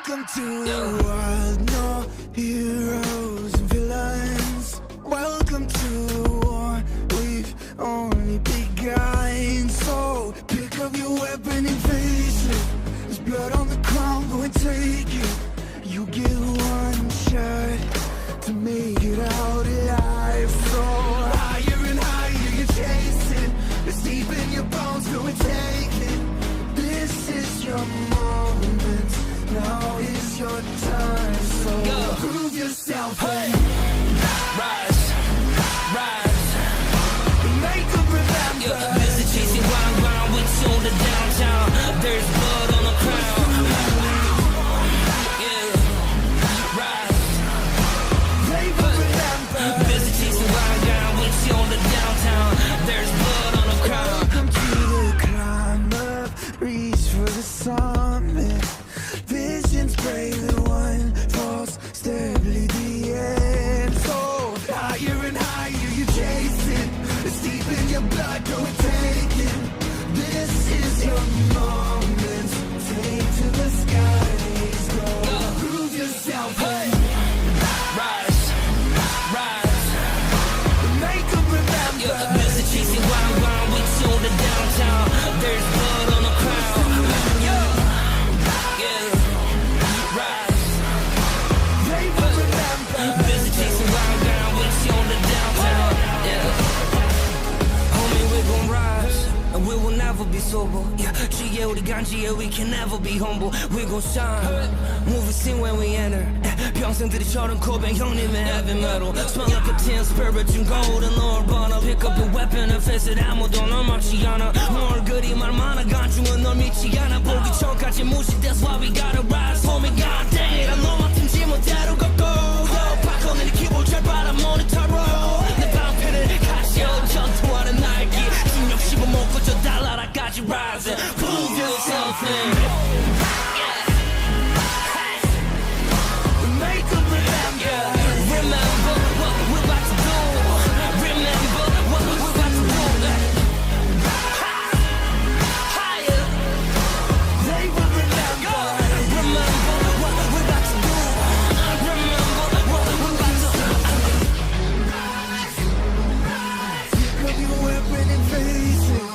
Welcome to the world, no heroes and villains. Welcome to the war, we've only begun. So pick up your weapon and face it. There's blood on the ground, go and take it. You get one shot to make it out alive. So higher and higher you're chasing. It's deep in your bones, go and take it. This is your moment, now is your time. So prove yourself, hey. Rise, rise, make them remember. Busy chasing round with you to downtown. There's blood on the crown. Yeah, rise, Make them remember. busy chasing round with you to downtown. There's blood on the crown. Welcome to the climb up, reach for the summit. Visions brave, the one false step lead the end. So higher and higher you're chasing. It's deep in your blood, go and take it. This is your moment. Take to the skies, go. Prove yourself, hey. Rise, rise. Make them remember. Busy chasing round with you to downtown. There's blood on the crown. Yeah, rise. Make them remember. Busy chasing round with you to downtown. Yeah, homie, we gon' rise. And we will never be sober. Yeah, GA 우리 간지에 we can never be humble. We gon' shine. Movie scene when we enter. 평생들이처럼 고백 형님의 heavy metal. Smell like a tin spirit 준 golden Lord. But I'll pick up your weapon and face it. 아무도 널 막지 않아. 너 얼굴이 말 많아. 간중은 널 믿지 않아. 보기 전까지 무시. That's why we gotta rise. Homie, god dang it. 너 맡은 지멋대로 걷고. 바꿔내는 키보드 잘 빨아 모니터로. 내 방패는 가시오. 전투하는 날기. 중력 씹어먹고 저 달나라까지 rise. Prove yourself in. Make them remember. Remember what we're about to do. Remember what we're about to do. Higher. They will remember. Remember what we're about to do. Remember what we're about to do. Pick up your weapon and face it.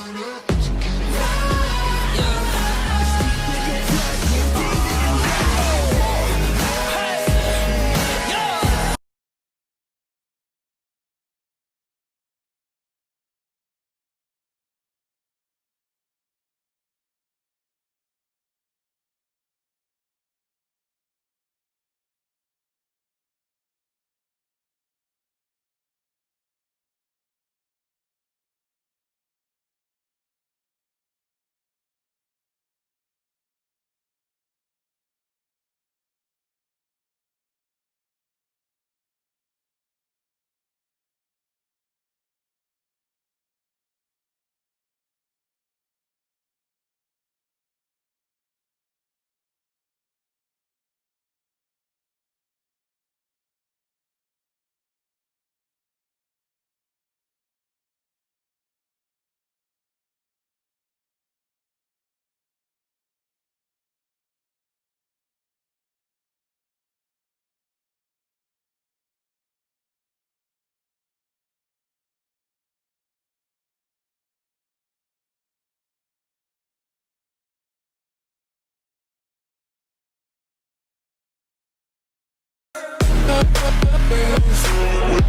We'll